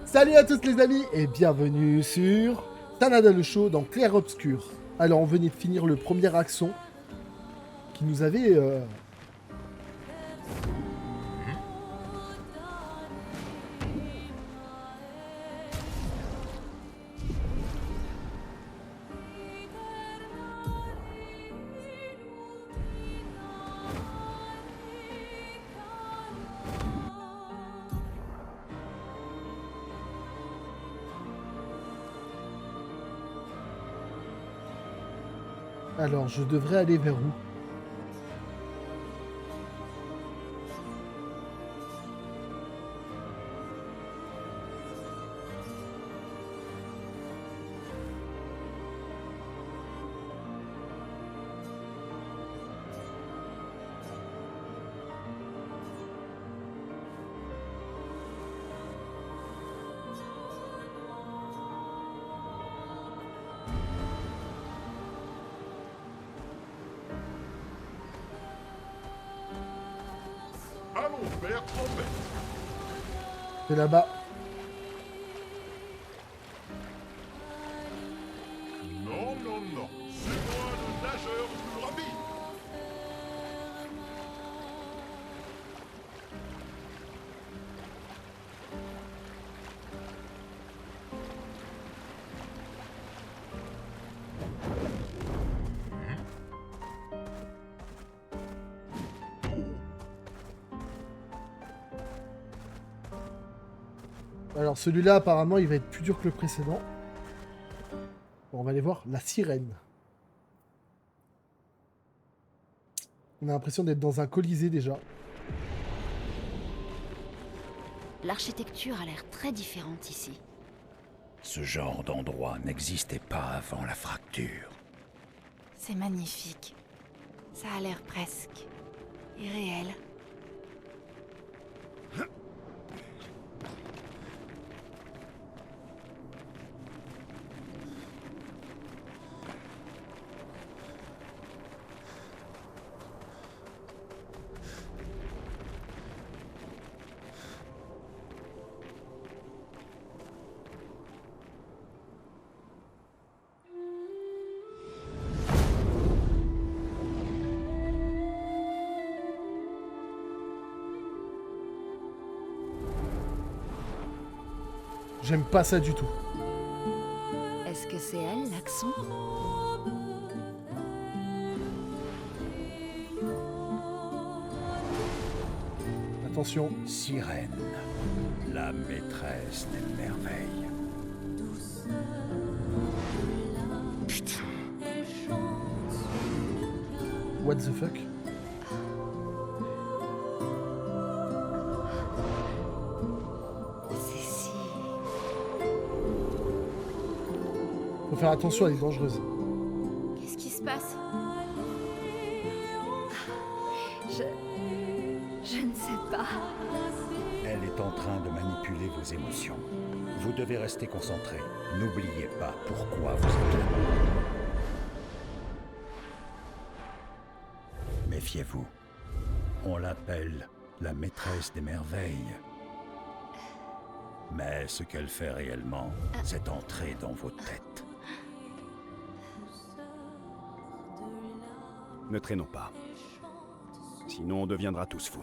Salut à tous les amis et bienvenue sur Tanada le Show dans Clair Obscur. Alors on venait de finir le premier accent qui nous avait... Alors je devrais aller vers où? Allons faire trompette. C'est là-bas. Non, non, non. C'est moi le nageur le plus rapide. Alors celui-là apparemment il va être plus dur que le précédent. Bon, on va aller voir la sirène. On a l'impression d'être dans un colisée déjà. L'architecture a l'air très différente ici. Ce genre d'endroit n'existait pas avant la fracture. C'est magnifique. Ça a l'air presque irréel. J'aime pas ça du tout. Est-ce que c'est elle, l'accent? Attention. Sirène, la maîtresse des merveilles. Putain. What the fuck? C'est si... Faut faire attention, elle est dangereuse. Qu'est-ce qui se passe? Je ne sais pas. Elle est en train de manipuler vos émotions. Vous devez rester concentré. N'oubliez pas pourquoi vous êtes là. Méfiez-vous. On l'appelle la maîtresse des merveilles. Mais ce qu'elle fait réellement, c'est entrer dans vos têtes. Ne traînons pas. Sinon on deviendra tous fous.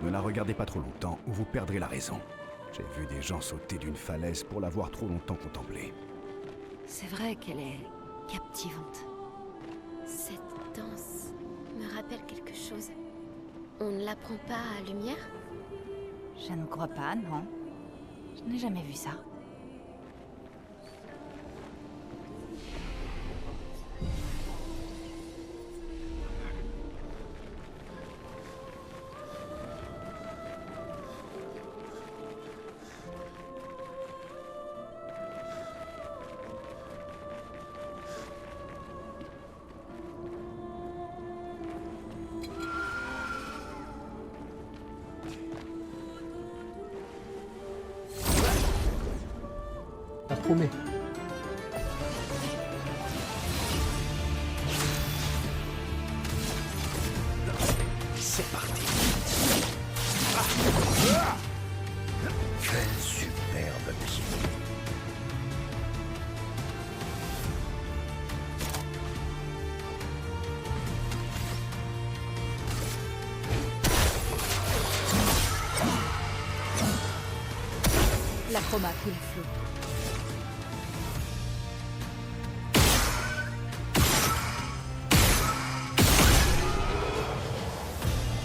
Ne la regardez pas trop longtemps ou vous perdrez la raison. J'ai vu des gens sauter d'une falaise pour l'avoir trop longtemps contemplée. C'est vrai qu'elle est captivante. Cette danse me rappelle quelque chose. On ne l'apprend pas à Lumière? Je ne crois pas, non. Je n'ai jamais vu ça. Ça promet. C'est parti. Quel superbe pied. La chroma coule flou.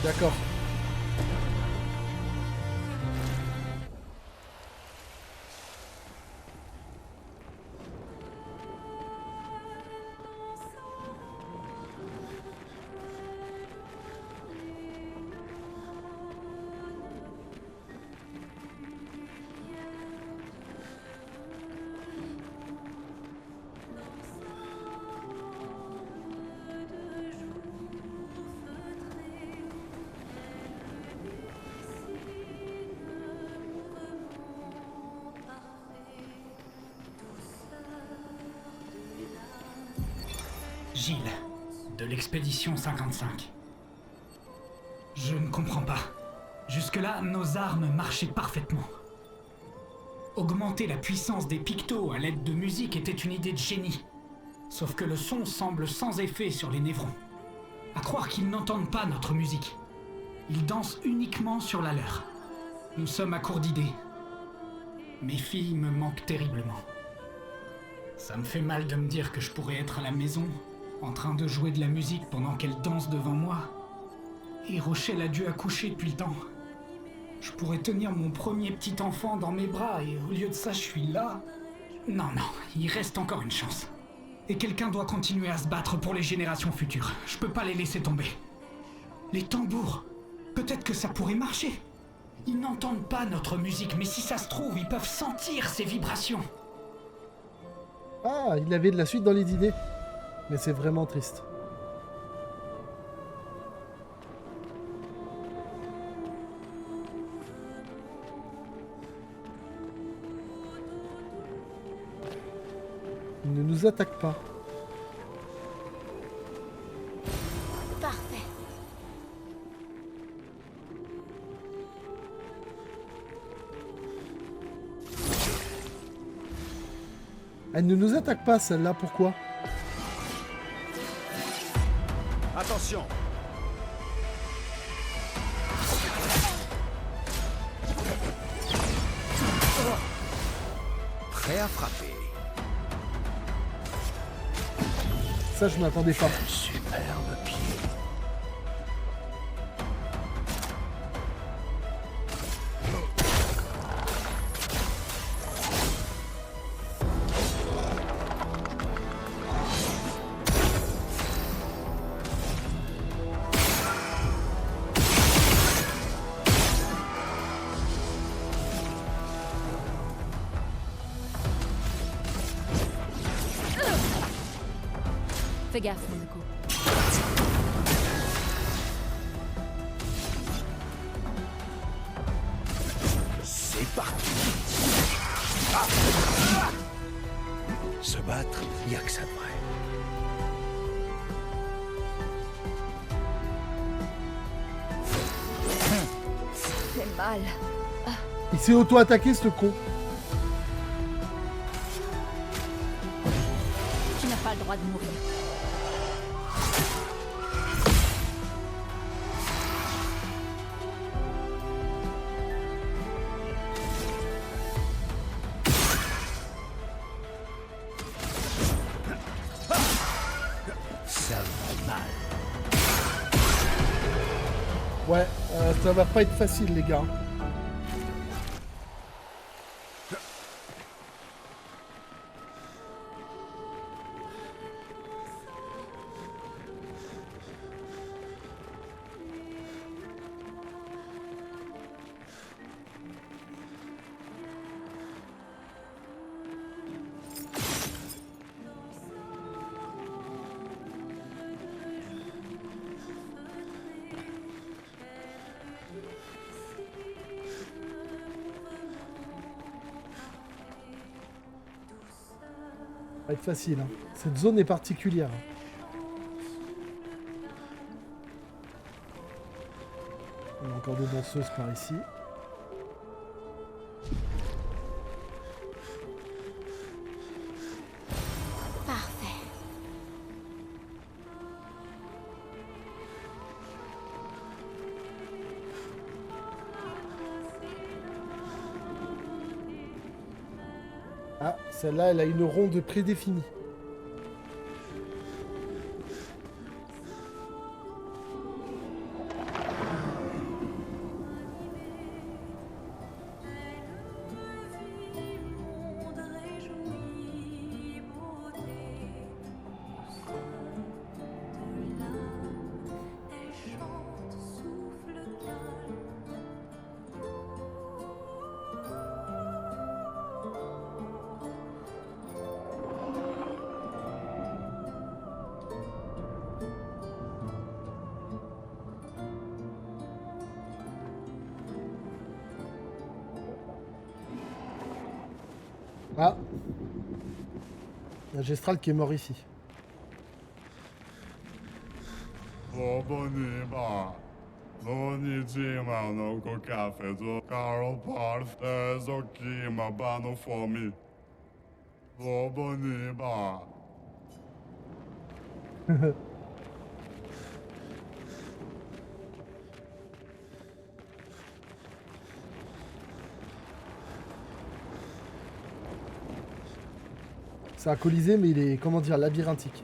D'accord. Gilles, de l'expédition 55. Je ne comprends pas. Jusque-là, nos armes marchaient parfaitement. Augmenter la puissance des pictos à l'aide de musique était une idée de génie. Sauf que le son semble sans effet sur les névrons. À croire qu'ils n'entendent pas notre musique. Ils dansent uniquement sur la leur. Nous sommes à court d'idées. Mes filles me manquent terriblement. Ça me fait mal de me dire que je pourrais être à la maison, en train de jouer de la musique pendant qu'elle danse devant moi. Et Rochelle a dû accoucher depuis le temps. Je pourrais tenir mon premier petit enfant dans mes bras et au lieu de ça, je suis là. Non, il reste encore une chance. Et quelqu'un doit continuer à se battre pour les générations futures. Je peux pas les laisser tomber. Les tambours, peut-être que ça pourrait marcher. Ils n'entendent pas notre musique, mais si ça se trouve, ils peuvent sentir ces vibrations. Ah, il avait de la suite dans les idées. Mais c'est vraiment triste. Il ne nous attaque pas. Parfait. Elle ne nous attaque pas, celle-là, pourquoi? Attention! Prêt à frapper. Ça, je m'attendais pas. Superbe pied. Fais gaffe, Monaco. C'est parti. Se battre, y a que ça de vrai. C'est mal. Il s'est auto-attaqué, ce con. Tu n'as pas le droit de mourir. Ouais, ça va pas être facile, les gars. Ça va être facile, hein. Cette zone est particulière. On a encore des danseuses par ici. Parfait. Ah, celle-là, elle a une ronde prédéfinie. Ah, il y a Gestral qui est mort ici. Bonima. Konnichiwa no go cafe do Carol Parth Zokima Bano for me. Bonima. C'est un colisée, mais il est, comment dire, labyrinthique.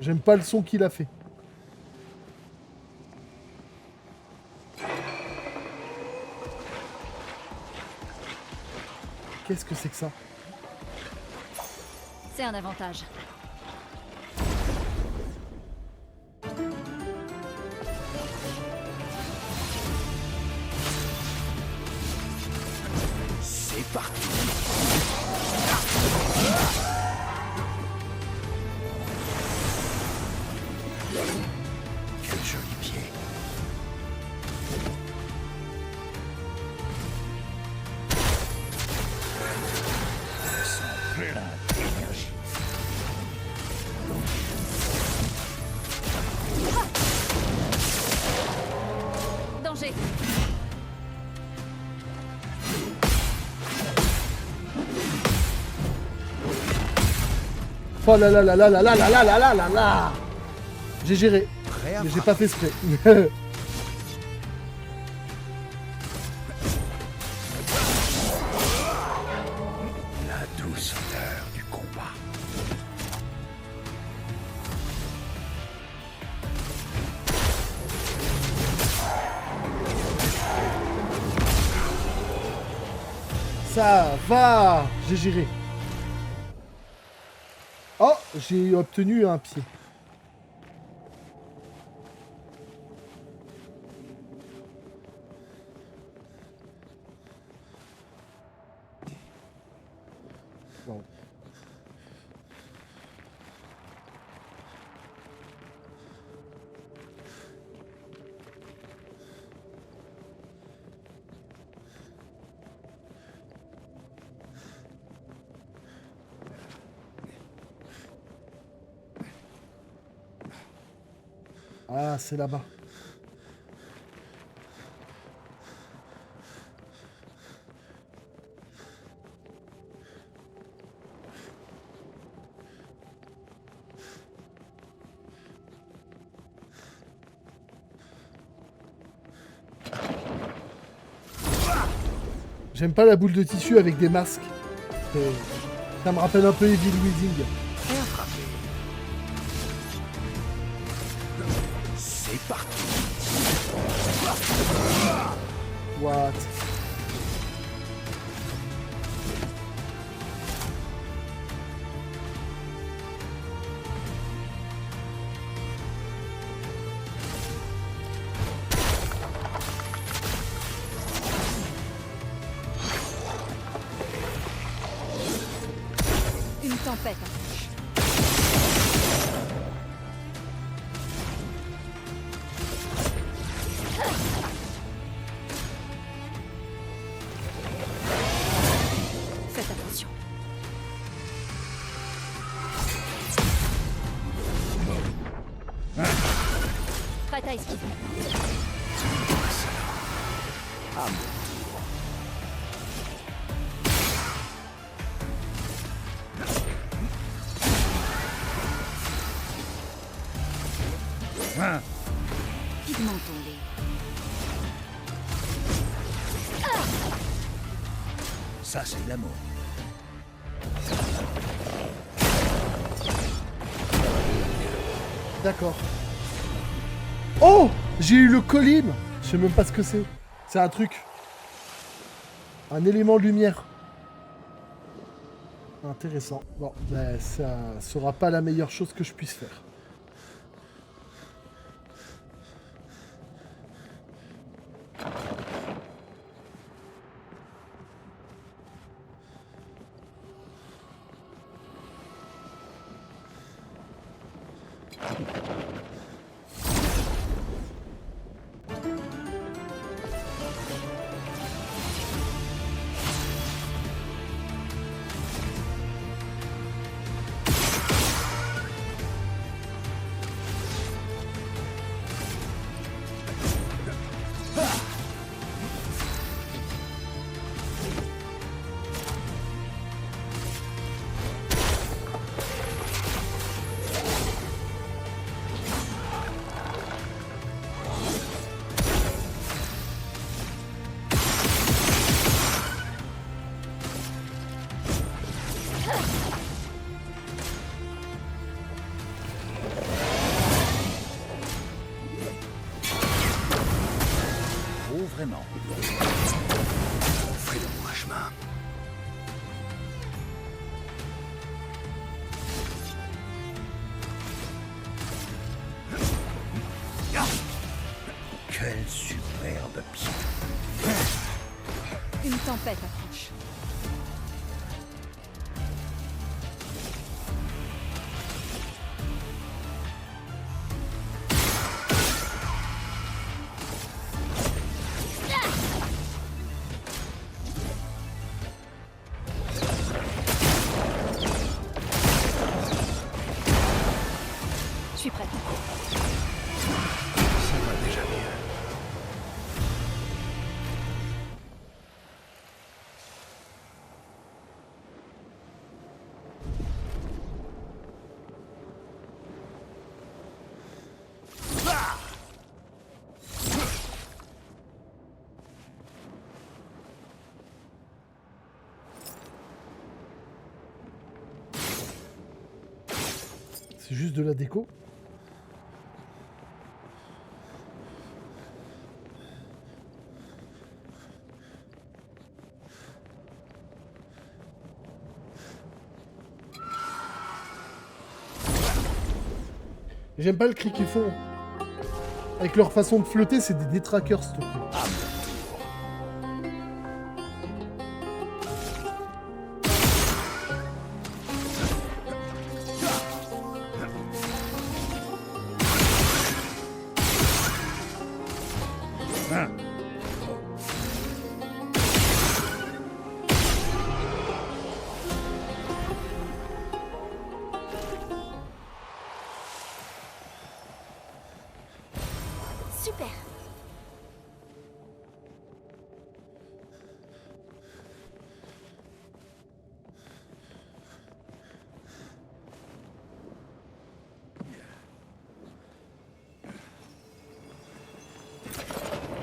J'aime pas le son qu'il a fait. Qu'est-ce que c'est que ça? C'est un avantage. C'est parti. Quel joli pied. Elles sont pleines d'énergie. Danger. Oh là là là là là là là là là là là là. J'ai géré, Prêt à mais j'ai frapper. pas fait exprès. La douce odeur du combat. Ça va. J'ai géré. Oh, j'ai obtenu un pied. Bon. Ah, c'est là-bas. J'aime pas la boule de tissu avec des masques. Ça me rappelle un peu Evil Within. Bien frappé. C'est parti. What? Une tempête. Faites attention. Prête à esquiver. Pigmentons-les. Ça, c'est de l'amour. D'accord. Oh! J'ai eu le colim! Je sais même pas ce que c'est. C'est un truc. Un élément de lumière. Intéressant. Bon, ben, ça sera pas la meilleure chose que je puisse faire. Oh, vraiment. Fais-le-moi chemin. Quel superbe pied. Une tempête approche. Je suis prête. Ça va déjà mieux. C'est juste de la déco. J'aime pas le cri qu'ils font. Avec leur façon de flotter, c'est des détraqueurs, s'il te plaît. Super.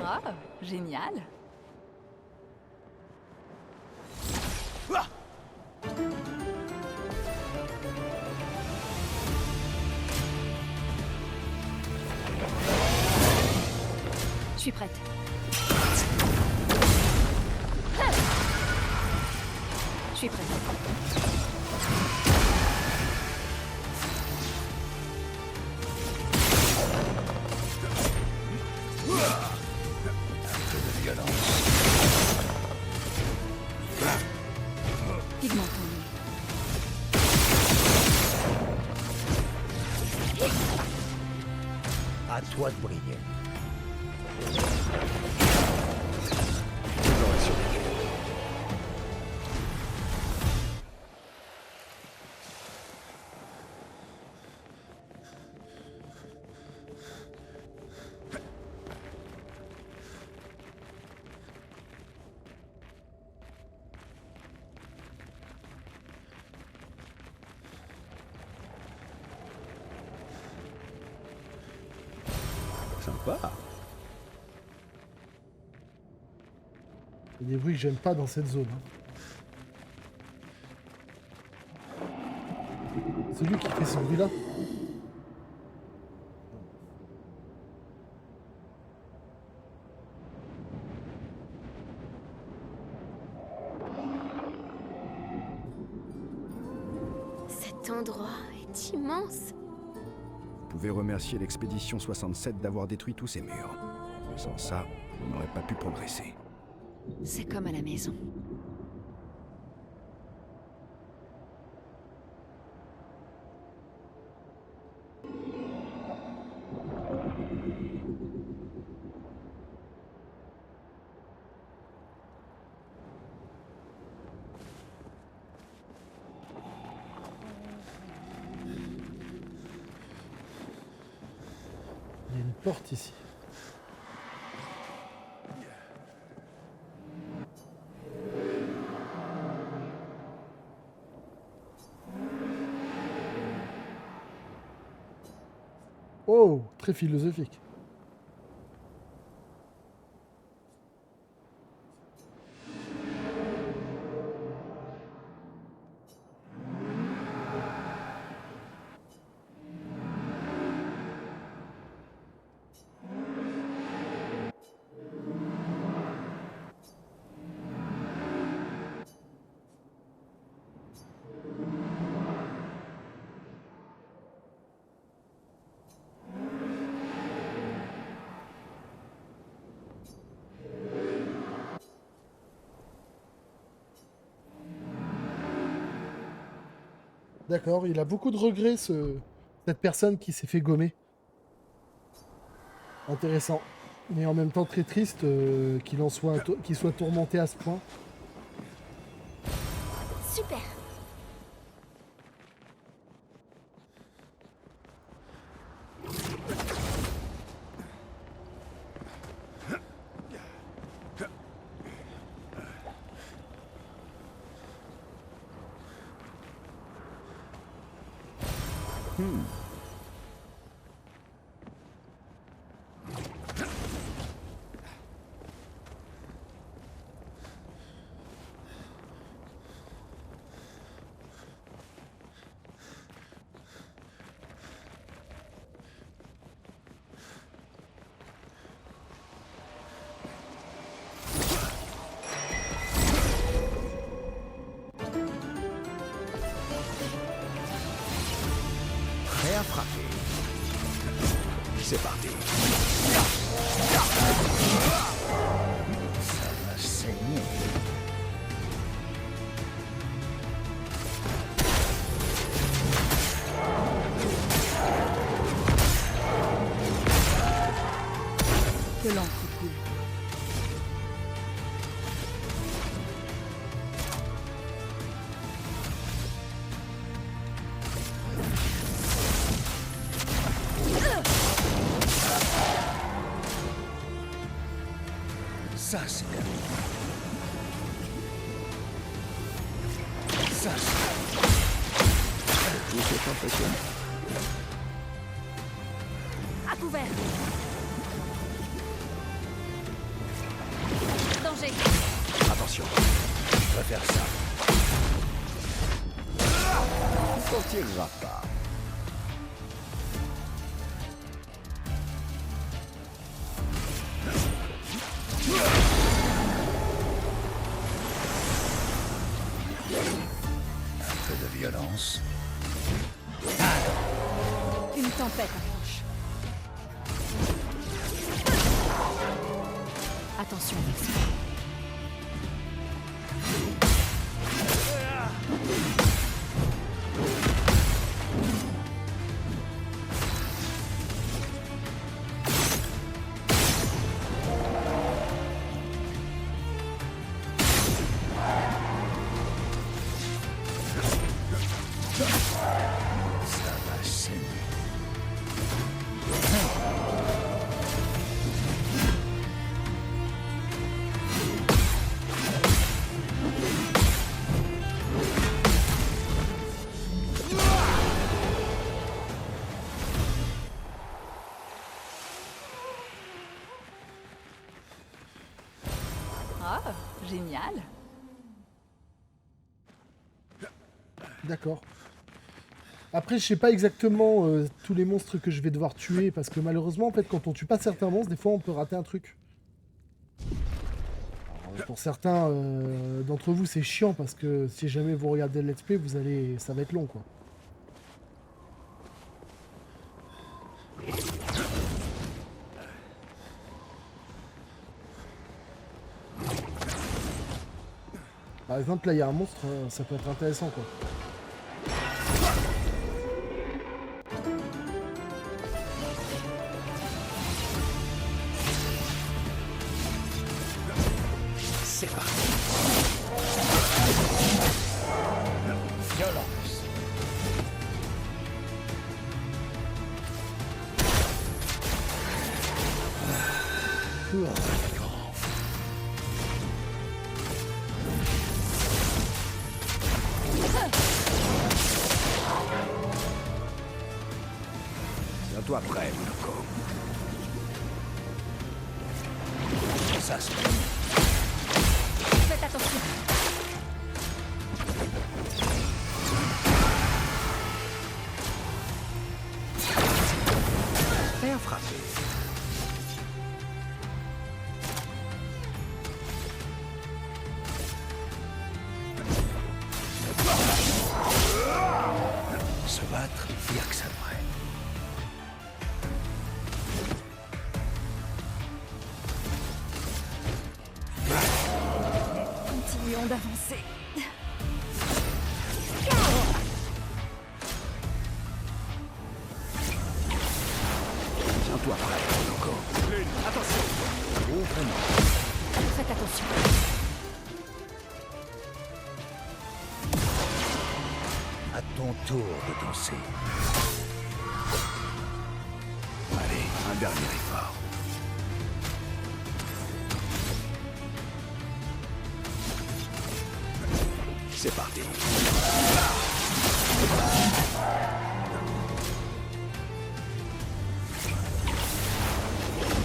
Oh, génial. suis prête. Je suis prête. Pigment en À toi de briller. Sympa. Il y a des bruits que j'aime pas dans cette zone. C'est lui qui fait ce bruit-là. Cet endroit est immense. Vous pouvez remercier l'expédition 67 d'avoir détruit tous ces murs. Sans ça, on n'aurait pas pu progresser. C'est comme à la maison. Il y a une porte ici. Oh, très philosophique. D'accord, il a beaucoup de regrets, cette personne qui s'est fait gommer. Intéressant. Mais en même temps très triste qu'il soit tourmenté à ce point. Super. Prêt à frapper. C'est parti. Ça va saigner. Que l'encre coule. Ça, c'est terminé. Ça, c'est Tout c'est impressionnant. À couvert. Danger. Attention. Je préfère ça. Tu t'en tireras pas. tempête approche. Attention, Vex. Ça va saigner. Oh, génial. D'accord. Après, je sais pas exactement tous les monstres que je vais devoir tuer, parce que malheureusement, en fait, quand on tue pas certains monstres, des fois, on peut rater un truc. Alors, pour certains d'entre vous, c'est chiant, parce que si jamais vous regardez le let's play, ça va être long, quoi. Par exemple, là, il y a un monstre, ça peut être intéressant, quoi. C'est parti. Violence. Tiens-toi prêt, Monaco. Ça se Faites attention. Bien frappé. se battre, il n'y a que ça de vrai. Continuons d'avancer. Tiens-toi prêt, Loco. Attention. Faites attention. À ton tour de danser. Allez, un dernier effort. C'est parti.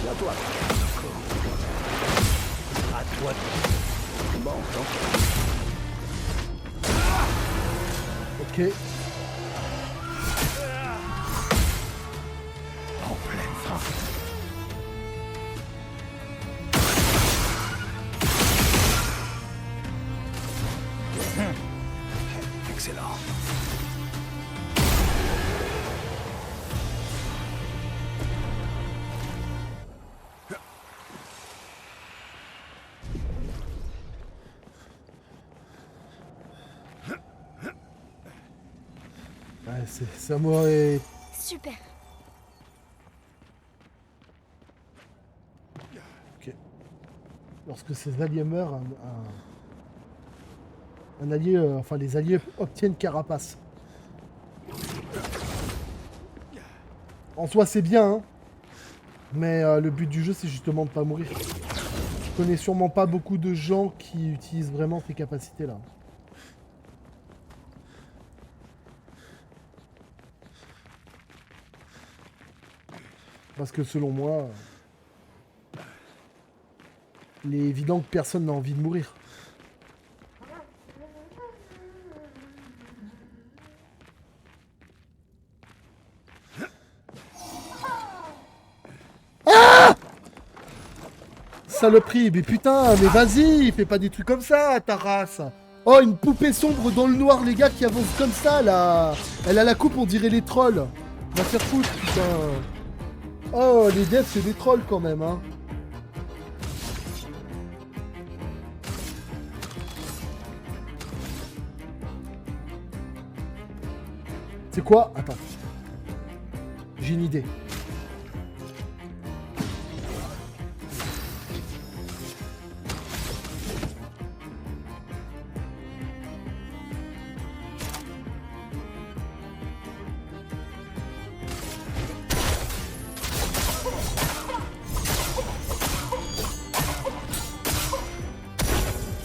Viens-toi, Loco. À toi de... Bon, donc. Ok. En pleine forme. Excellent. Ouais, ça m'aurait... Super. Ok. Lorsque ces alliés meurent, un allié... enfin, les alliés obtiennent carapace. En soi, c'est bien, hein. Mais le but du jeu, c'est justement de pas mourir. Je connais sûrement pas beaucoup de gens qui utilisent vraiment ces capacités-là. Parce que selon moi, il est évident que personne n'a envie de mourir. Ah! Saloperie, mais putain, mais vas-y, fais pas des trucs comme ça, ta race. Oh, une poupée sombre dans le noir, les gars, qui avance comme ça, là. Elle a la coupe, on dirait les trolls. Va se faire foutre, putain. Oh, les devs, c'est des trolls quand même, hein. C'est quoi? Attends. J'ai une idée.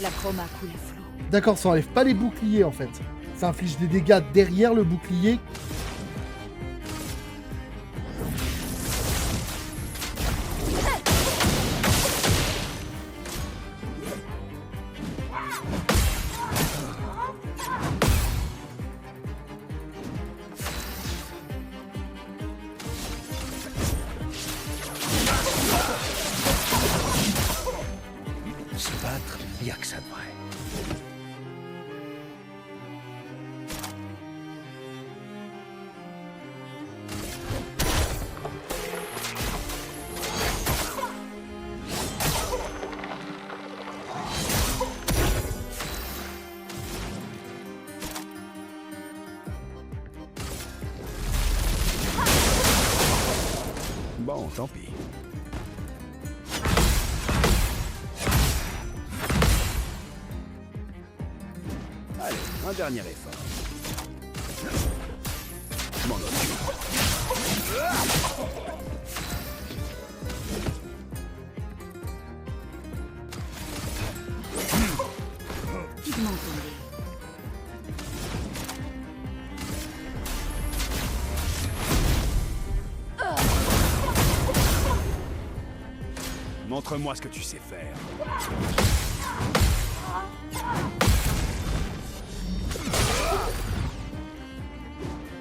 La chroma coule à flot. D'accord, ça enlève pas les boucliers en fait. Ça inflige des dégâts derrière le bouclier. Se battre, y a que ça de vrai. Bon, tant pis. Allez, un dernier effort. Je m'en occupe. Pigment tombé. Montre-moi ce que tu sais faire.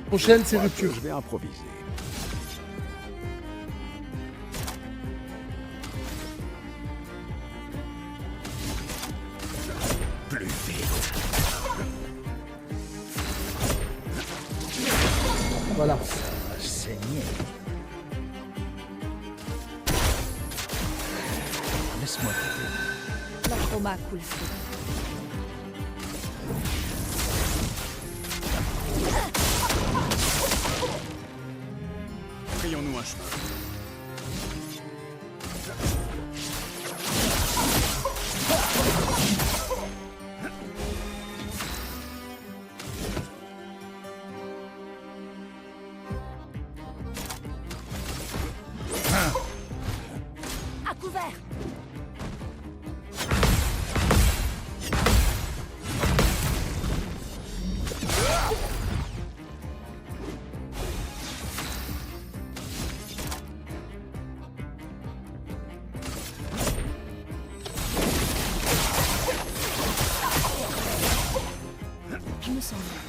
Prochaine, c'est rupture. Je vais improviser. Plus vite. Voilà. Ça va saigner. Laisse-moi t'aider. La chroma coule à flot. Frayons-nous un chemin. À couvert. Je me sens bien.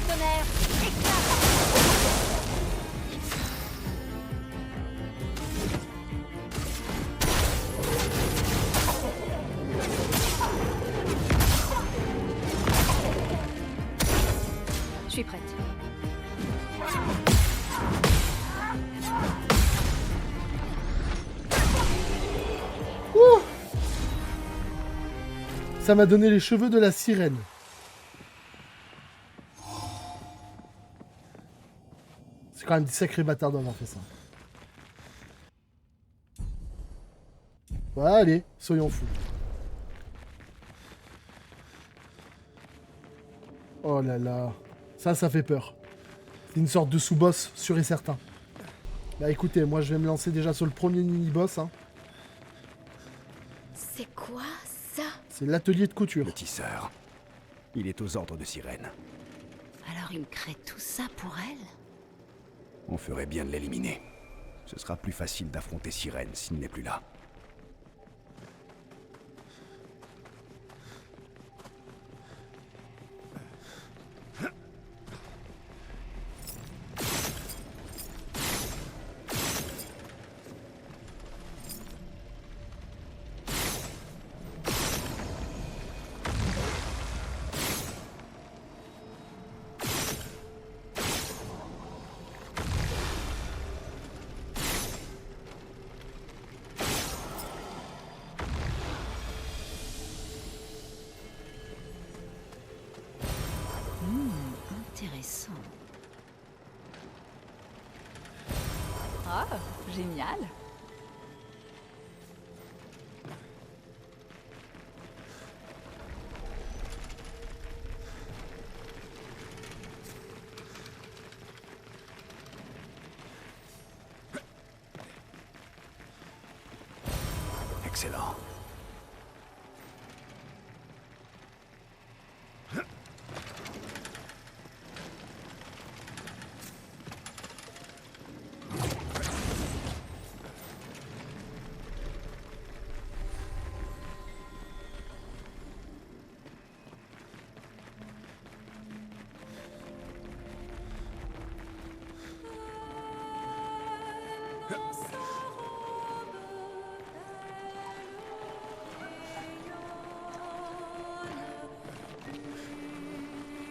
Tonnerre, éclate. Je suis prête. Ça m'a donné les cheveux de la sirène. C'est quand même des sacrés bâtards d'avoir fait ça. Ouais, allez, soyons fous. Oh là là. Ça fait peur. C'est une sorte de sous-boss, sûr et certain. Bah écoutez, moi je vais me lancer déjà sur le premier mini-boss. Hein. C'est quoi ça? C'est l'atelier de couture. Le tisseur. Il est aux ordres de Sirène. Alors il crée tout ça pour elle? On ferait bien de l'éliminer. Ce sera plus facile d'affronter Sirène s'il n'est plus là. Intéressant. Oh, génial. Excellent.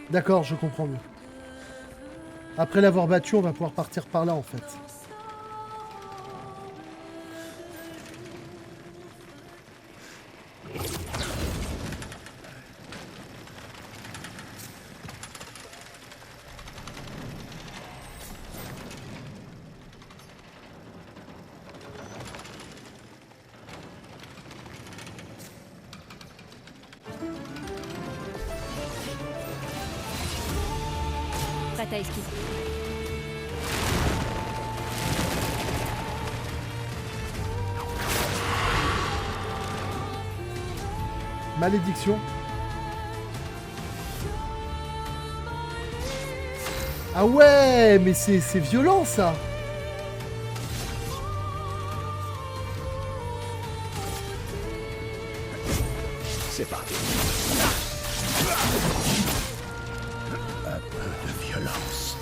D'accord, je comprends mieux. Après l'avoir battu, on va pouvoir partir par là en fait. Prête à esquiver. Malédiction. Ah ouais, mais c'est violent ça. C'est parti. Un peu de violence.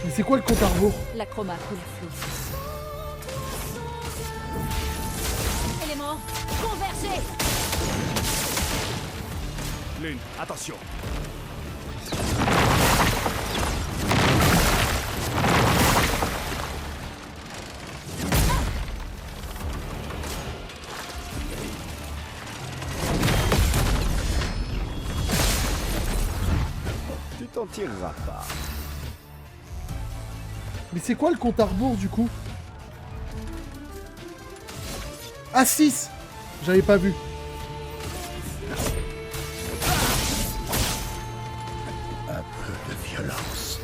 Mais c'est quoi le compte à rebours? La chroma coule à flot. Élément, convergez. Lune, attention. Tu t'en tireras pas. Mais c'est quoi le compte à rebours du coup? Ah 6. J'avais pas vu. Un peu de violence.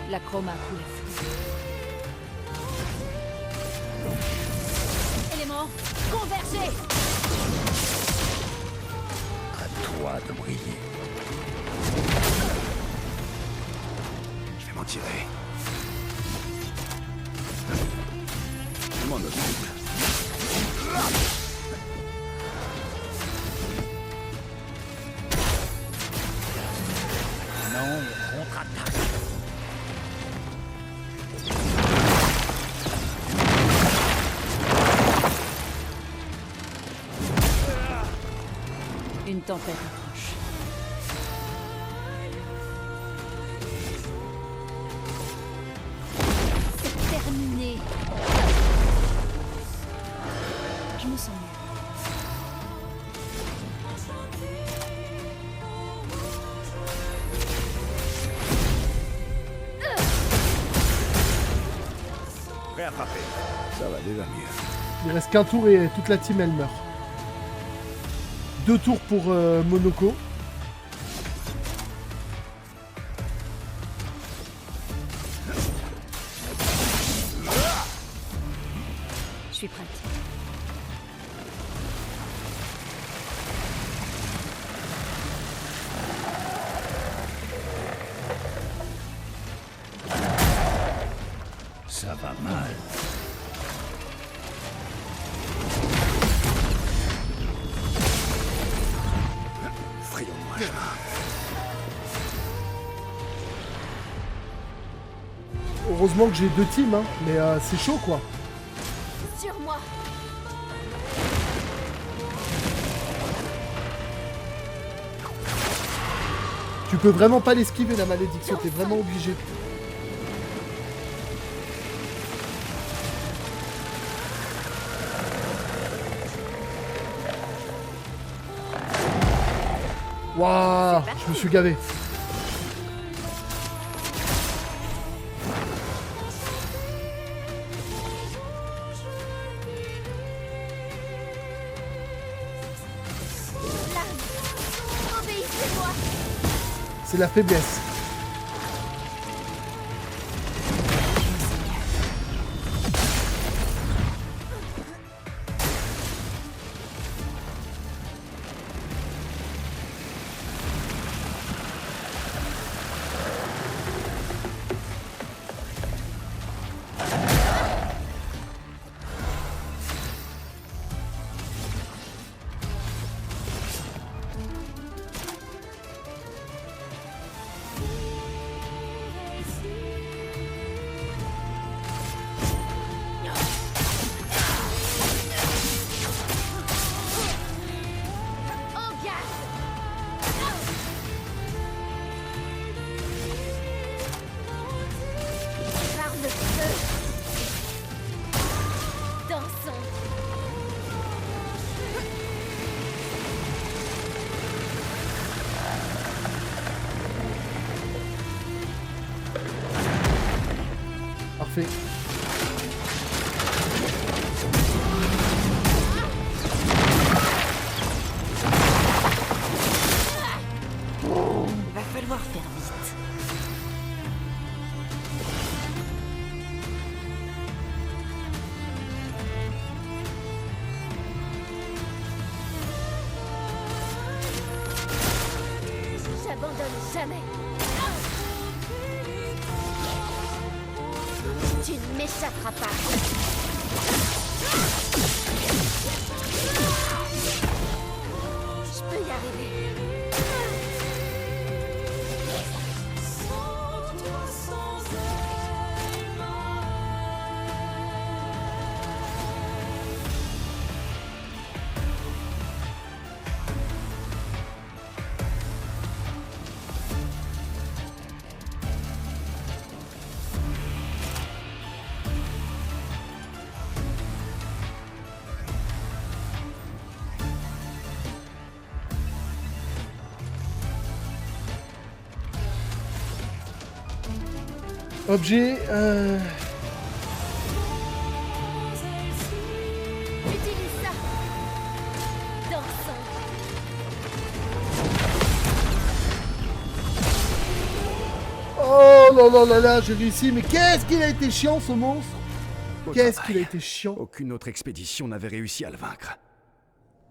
La chroma coule à flot. Élément, convergez. À toi de briller. Je vais m'en tirer. Je m'en occupe. Non, contre-attaque. Une tempête approche. C'est terminé. Je me sens mieux. Prêt à frapper. Ça va déjà mieux. Il reste qu'un tour et toute la team elle meurt. 2 tours pour Monoko. Je suis prête. Ça va mal. Frayons-moi chemin. Heureusement que j'ai 2 teams, hein, mais c'est chaud quoi. Sur moi. Tu peux vraiment pas l'esquiver la malédiction, t'es vraiment obligé. Waouh, je me suis gavé. Obéissez-moi. C'est la faiblesse. Parfait. Va falloir faire vite. J'abandonne jamais. Tu ne m'échapperas pas. Je peux y arriver. Objet, Utilise ça. Dansons. oh là là là là, j'ai réussi, mais qu'est-ce qu'il a été chiant ce monstre. Beau Qu'est-ce travail. qu'il a été chiant. Aucune autre expédition n'avait réussi à le vaincre.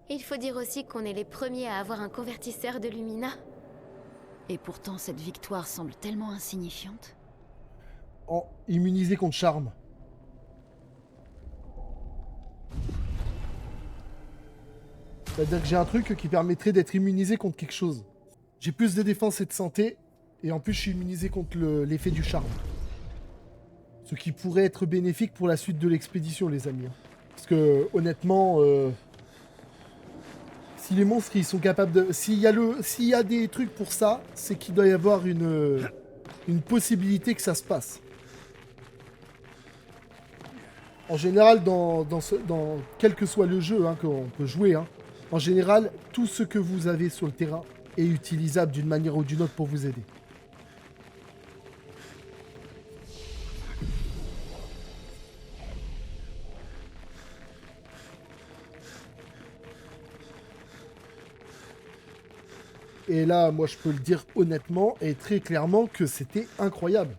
Il faut dire aussi qu'on est les premiers à avoir un convertisseur de Lumina. Et pourtant, cette victoire semble tellement insignifiante. Immunisé contre charme. C'est-à-dire que j'ai un truc qui permettrait d'être immunisé contre quelque chose. J'ai plus de défense et de santé, et en plus je suis immunisé contre l'effet du charme. Ce qui pourrait être bénéfique pour la suite de l'expédition, les amis. Parce que, honnêtement, si les monstres ils sont capables de... S'il y a des trucs pour ça, c'est qu'il doit y avoir une possibilité que ça se passe. En général, dans quel que soit le jeu qu'on peut jouer, en général, tout ce que vous avez sur le terrain est utilisable d'une manière ou d'une autre pour vous aider. Et là, moi, je peux le dire honnêtement et très clairement que c'était incroyable.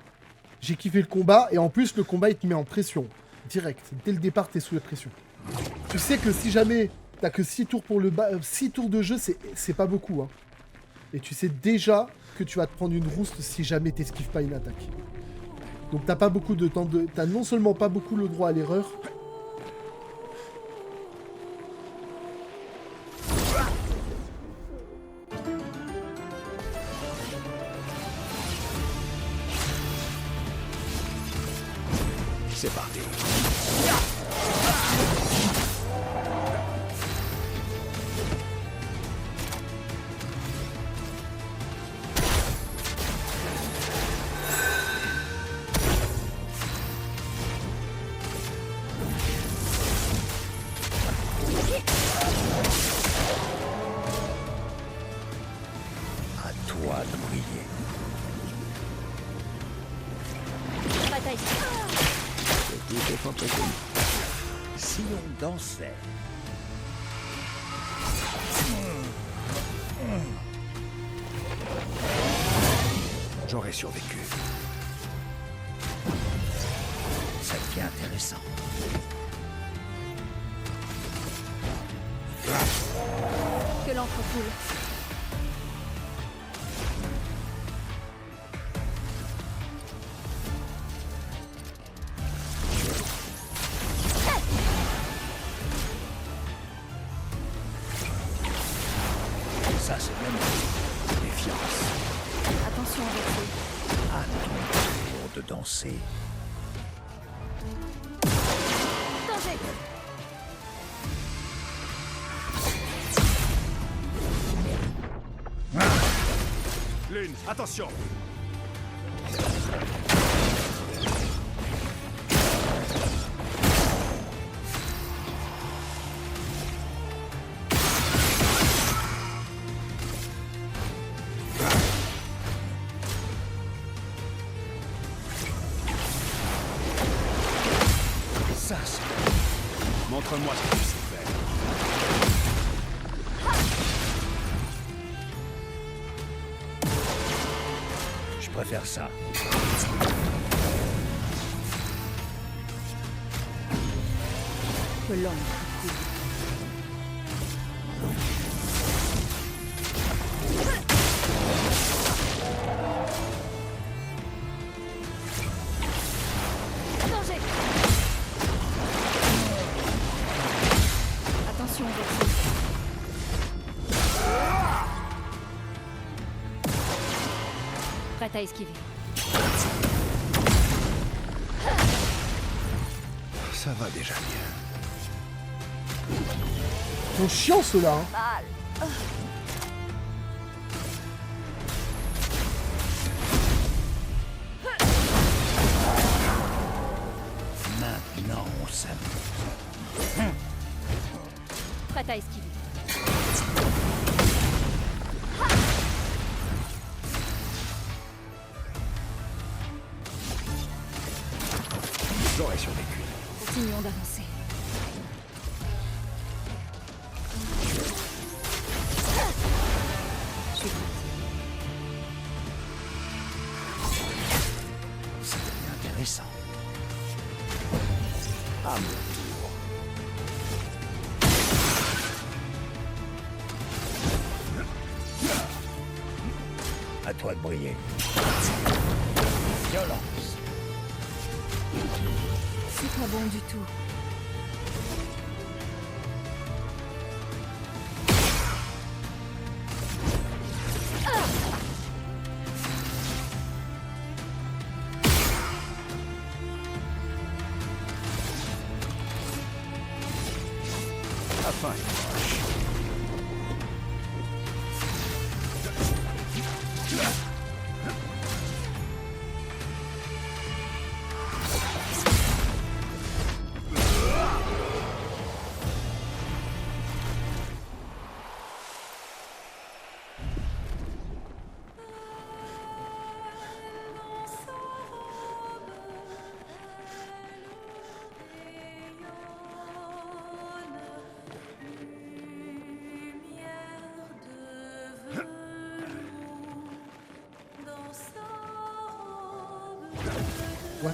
J'ai kiffé le combat, et en plus, le combat, il te met en pression. Direct. Dès le départ, t'es sous la pression. Tu sais que si jamais t'as que 6 tours pour 6 tours de jeu, c'est pas beaucoup. Et tu sais déjà que tu vas te prendre une rouste si jamais t'esquives pas une attaque. Donc t'as pas beaucoup de temps de... T'as non seulement pas beaucoup le droit à l'erreur... C'est parti. toi de briller. Prête à esquiver. Tout est fort possible. Si on dansait. J'aurais survécu. Ça devient intéressant. Que l'encre coule. Ça, c'est même méfiance. Attention avec eux. À ton tour de danser. Danger! Lune, attention! Ça, c'est... Montre-moi ce que tu sais faire. Je préfère ça. Que l'encre coule. Danger! Attention avec eux. Prête à esquiver. Ça va déjà mieux. Ils sont chiants ceux-là. Hein. Maintenant, on s'amuse. Prête à esquiver. J'aurais survécu. Continuons d'avancer. Je suis prête. Ça devient intéressant. À mon tour. À toi de briller. Violence. C'est pas bon du tout. La fin est proche. What?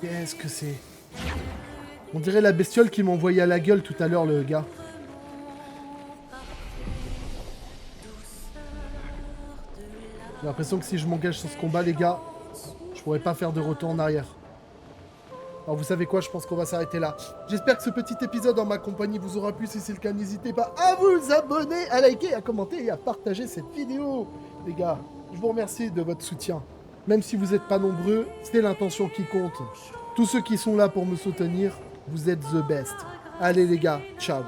Qu'est-ce que c'est? On dirait la bestiole qui m'a envoyé à la gueule tout à l'heure, le gars. J'ai l'impression que si je m'engage sur ce combat, les gars, je pourrais pas faire de retour en arrière. Alors vous savez quoi, je pense qu'on va s'arrêter là. J'espère que ce petit épisode en ma compagnie vous aura plu. Si c'est le cas, n'hésitez pas à vous abonner, à liker, à commenter et à partager cette vidéo. Les gars, je vous remercie de votre soutien. Même si vous n'êtes pas nombreux, c'est l'intention qui compte. Tous ceux qui sont là pour me soutenir, vous êtes the best. Allez les gars, ciao.